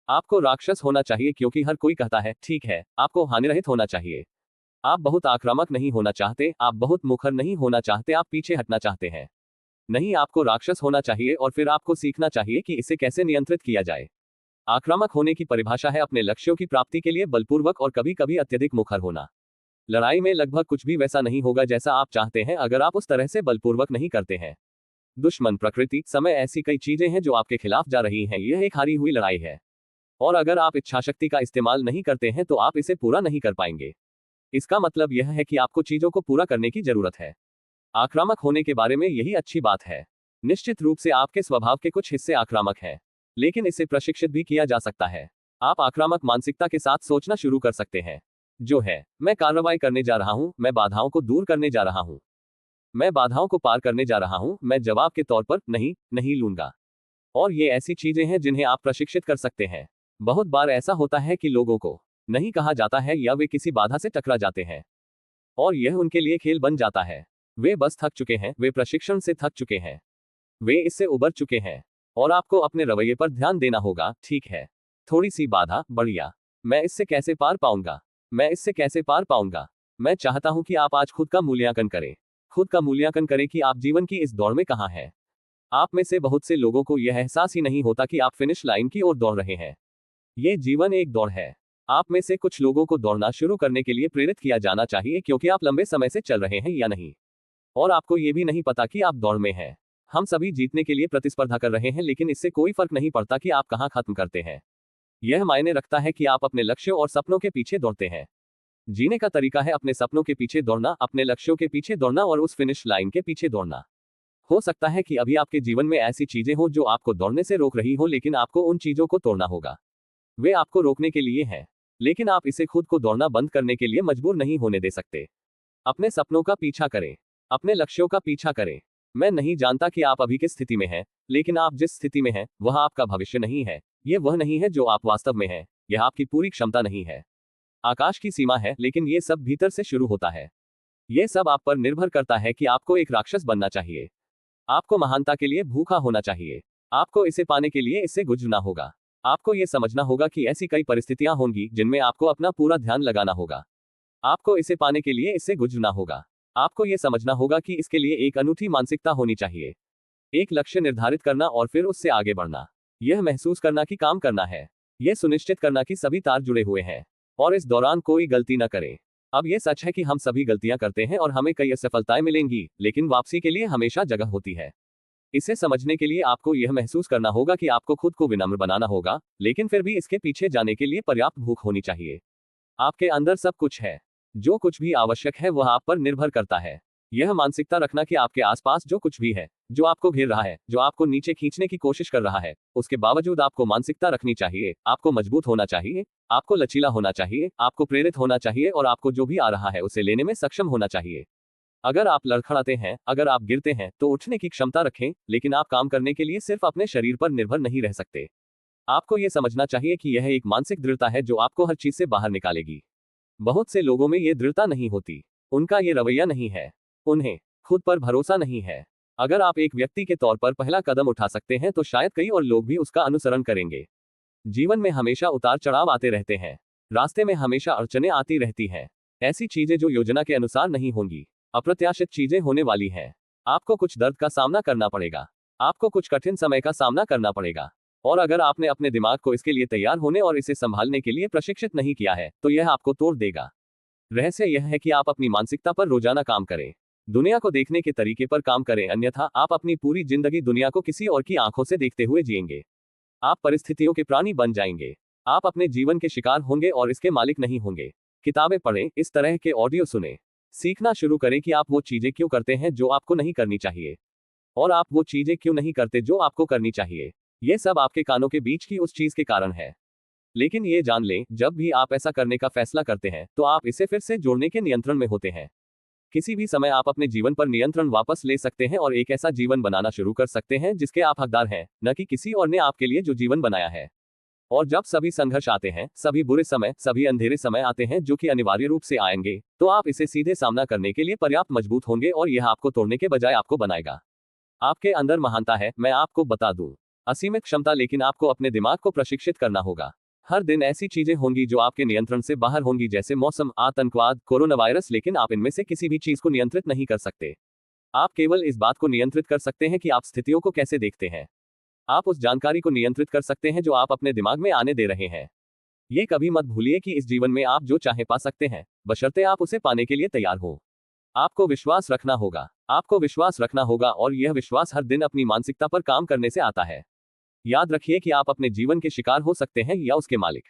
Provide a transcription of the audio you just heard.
आपको राक्षस होना चाहिए क्योंकि हर कोई कहता है ठीक है, आपको हानिरहित होना चाहिए। आप बहुत आक्रामक नहीं होना चाहते, आप बहुत मुखर नहीं होना चाहते, आप पीछे हटना चाहते हैं। नहीं, आपको राक्षस होना चाहिए और फिर आपको सीखना चाहिए कि इसे कैसे नियंत्रित किया जाए। आक्रामक होने की परिभाषा है अपने लक्ष्यों की प्राप्ति के लिए बलपूर्वक और कभी कभी अत्यधिक मुखर होना। लड़ाई में लगभग कुछ भी वैसा नहीं होगा जैसा आप चाहते हैं अगर आप उस तरह से बलपूर्वक नहीं करते हैं। दुश्मन, प्रकृति, समय, ऐसी कई चीजें हैं जो आपके खिलाफ जा रही हैं। यह एक हारी हुई लड़ाई है। और अगर आप इच्छाशक्ति का इस्तेमाल नहीं करते हैं तो आप इसे पूरा नहीं कर पाएंगे। इसका मतलब यह है कि आपको चीजों को पूरा करने की जरूरत है। आक्रामक होने के बारे में यही अच्छी बात है। निश्चित रूप से आपके स्वभाव के कुछ हिस्से आक्रामक हैं, लेकिन इसे प्रशिक्षित भी किया जा सकता है। आप आक्रामक मानसिकता के साथ सोचना शुरू कर सकते हैं, जो है, मैं कार्रवाई करने जा रहा हूं, मैं बाधाओं को दूर करने जा रहा हूं, मैं बाधाओं को पार करने जा रहा हूं, मैं जवाब के तौर पर नहीं नहीं लूंगा। और ये ऐसी चीजें हैं जिन्हें आप प्रशिक्षित कर सकते हैं। बहुत बार ऐसा होता है कि लोगों को नहीं कहा जाता है या वे किसी बाधा से टकरा जाते हैं और यह उनके लिए खेल बन जाता है। वे बस थक चुके हैं, वे प्रशिक्षण से थक चुके हैं, वे इससे उबर चुके हैं। और आपको अपने रवैये पर ध्यान देना होगा। ठीक है, थोड़ी सी बाधा, बढ़िया, मैं इससे कैसे पार पाऊंगा, मैं इससे कैसे पार पाऊंगा। मैं चाहता हूं कि आप आज खुद का मूल्यांकन करें। खुद का मूल्यांकन करें कि आप जीवन की इस दौड़ में कहां हैं। आप में से बहुत से लोगों को यह एहसास ही नहीं होता कि आप फिनिश लाइन की ओर दौड़ रहे हैं। ये जीवन एक दौड़ है। आप में से कुछ लोगों को दौड़ना शुरू करने के लिए प्रेरित किया जाना चाहिए क्योंकि आप लंबे समय से चल रहे हैं या नहीं, और आपको ये भी नहीं पता कि आप दौड़ में हैं। हम सभी जीतने के लिए प्रतिस्पर्धा कर रहे हैं, लेकिन इससे कोई फर्क नहीं पड़ता कि आप कहां खत्म करते हैं। यह मायने रखता है कि आप अपने लक्ष्यों और सपनों के पीछे दौड़ते हैं। जीने का तरीका है अपने सपनों के पीछे दौड़ना, अपने लक्ष्यों के पीछे दौड़ना और उस फिनिश लाइन के पीछे दौड़ना। हो सकता है कि अभी आपके जीवन में ऐसी चीजें हो जो आपको दौड़ने से रोक रही हो, लेकिन आपको उन चीजों को तोड़ना होगा। वे आपको रोकने के लिए हैं, लेकिन आप इसे खुद को दौड़ना बंद करने के लिए मजबूर नहीं होने दे सकते। अपने सपनों का पीछा करें, अपने लक्ष्यों का पीछा करें। मैं नहीं जानता कि आप अभी किस स्थिति में हैं, लेकिन आप जिस स्थिति में हैं वह आपका भविष्य नहीं है। यह वह नहीं है जो आप वास्तव में हैं, यह आपकी पूरी क्षमता नहीं है। आकाश की सीमा है, लेकिन यह सब भीतर से शुरू होता है। यह सब आप पर निर्भर करता है कि आपको एक राक्षस बनना चाहिए। आपको महानता के लिए भूखा होना चाहिए। आपको इसे पाने के लिए इससे गुजरना होगा। आपको यह समझना होगा कि ऐसी कई परिस्थितियां होंगी जिनमें आपको अपना पूरा ध्यान लगाना होगा। आपको इसे पाने के लिए इससे गुजरना होगा। आपको यह समझना होगा कि इसके लिए एक अनूठी मानसिकता होनी चाहिए। एक लक्ष्य निर्धारित करना और फिर उससे आगे बढ़ना। यह महसूस करना कि काम करना है। यह सुनिश्चित करना कि सभी तार जुड़े हुए हैं और इस दौरान कोई गलती न करें। अब यह सच है कि हम सभी गलतियां करते हैं और हमें कई असफलताएं मिलेंगी, लेकिन वापसी के लिए हमेशा जगह होती है। इसे समझने के लिए आपको यह महसूस करना होगा कि आपको खुद को विनम्र बनाना होगा, लेकिन फिर भी इसके पीछे जाने के लिए पर्याप्त भूख होनी चाहिए। आपके अंदर सब कुछ है। जो कुछ भी आवश्यक है वह आप पर निर्भर करता है। यह मानसिकता रखना कि आपके आसपास जो कुछ भी है, जो आपको घेर रहा है, जो आपको नीचे खींचने की कोशिश कर रहा है, उसके बावजूद आपको मानसिकता रखनी चाहिए। आपको मजबूत होना चाहिए, आपको लचीला होना चाहिए, आपको प्रेरित होना चाहिए और आपको जो भी आ रहा है उसे लेने में सक्षम होना चाहिए। अगर आप लड़खड़ाते हैं, अगर आप गिरते हैं, तो उठने की क्षमता रखें, लेकिन आप काम करने के लिए सिर्फ अपने शरीर पर निर्भर नहीं रह सकते। आपको यह समझना चाहिए कि यह एक मानसिक दृढ़ता है जो आपको हर चीज से बाहर निकालेगी। बहुत से लोगों में यह दृढ़ता नहीं होती। उनका यह रवैया नहीं है। उन्हें खुद पर भरोसा नहीं है। अगर आप एक व्यक्ति के तौर पर पहला कदम उठा सकते हैं तो शायद कई और लोग भी उसका अनुसरण करेंगे। जीवन में हमेशा उतार चढ़ाव आते रहते हैं। रास्ते में हमेशा अड़चनें आती रहती हैं। ऐसी चीजें जो योजना के अनुसार नहीं होंगी। अप्रत्याशित चीजें होने वाली हैं। आपको कुछ दर्द का सामना करना पड़ेगा। आपको कुछ कठिन समय का सामना करना पड़ेगा। और अगर आपने अपने दिमाग को इसके लिए तैयार होने और इसे संभालने के लिए प्रशिक्षित नहीं किया है, तो यह आपको तोड़ देगा। रहस्य यह है कि आप अपनी मानसिकता पर रोजाना काम करें। दुनिया को देखने के तरीके पर काम करें, अन्यथा आप अपनी पूरी जिंदगी दुनिया को किसी और की आंखों से देखते हुए जिएंगे। आप परिस्थितियों के प्राणी बन जाएंगे। आप अपने जीवन के शिकार होंगे और इसके मालिक नहीं होंगे। किताबें पढ़ें, इस तरह के ऑडियो सुनें। सीखना शुरू करें कि आप वो चीजें क्यों करते हैं जो आपको नहीं करनी चाहिए, और आप वो चीजें क्यों नहीं करते जो आपको करनी चाहिए। ये सब आपके कानों के बीच की उस चीज के कारण है। लेकिन ये जान लें, जब भी आप ऐसा करने का फैसला करते हैं, तो आप इसे फिर से जोड़ने के नियंत्रण में होते हैं। किसी भी समय आप अपने जीवन पर नियंत्रण वापस ले सकते हैं और एक ऐसा जीवन बनाना शुरू कर सकते हैं जिसके आप हकदार हैं, न कि किसी और ने आपके लिए जो जीवन बनाया है। और जब सभी संघर्ष आते हैं, सभी बुरे समय, सभी अंधेरे समय आते हैं जो कि अनिवार्य रूप से आएंगे, तो आप इसे सीधे सामना करने के लिए पर्याप्त मजबूत होंगे और यह आपको तोड़ने के बजाय आपको बनाएगा। आपके अंदर महानता है, मैं आपको बता दूं। असीमित क्षमता, लेकिन आपको अपने दिमाग को प्रशिक्षित करना होगा। हर दिन ऐसी चीजें होंगी जो आपके नियंत्रण से बाहर होंगी, जैसे मौसम, आतंकवाद, कोरोना वायरस, लेकिन आप इनमें से किसी भी चीज को नियंत्रित नहीं कर सकते। आप केवल इस बात को नियंत्रित कर सकते हैं कि आप स्थितियों को कैसे देखते हैं। आप उस जानकारी को नियंत्रित कर सकते हैं जो आप अपने दिमाग में आने दे रहे हैं। ये कभी मत भूलिए कि इस जीवन में आप जो चाहे पा सकते हैं, बशर्ते आप उसे पाने के लिए तैयार हो। आपको विश्वास रखना होगा। आपको विश्वास रखना होगा, और यह विश्वास हर दिन अपनी मानसिकता पर काम करने से आता है। याद रखिए कि आप अपने जीवन के शिकार हो सकते हैं या उसके मालिक।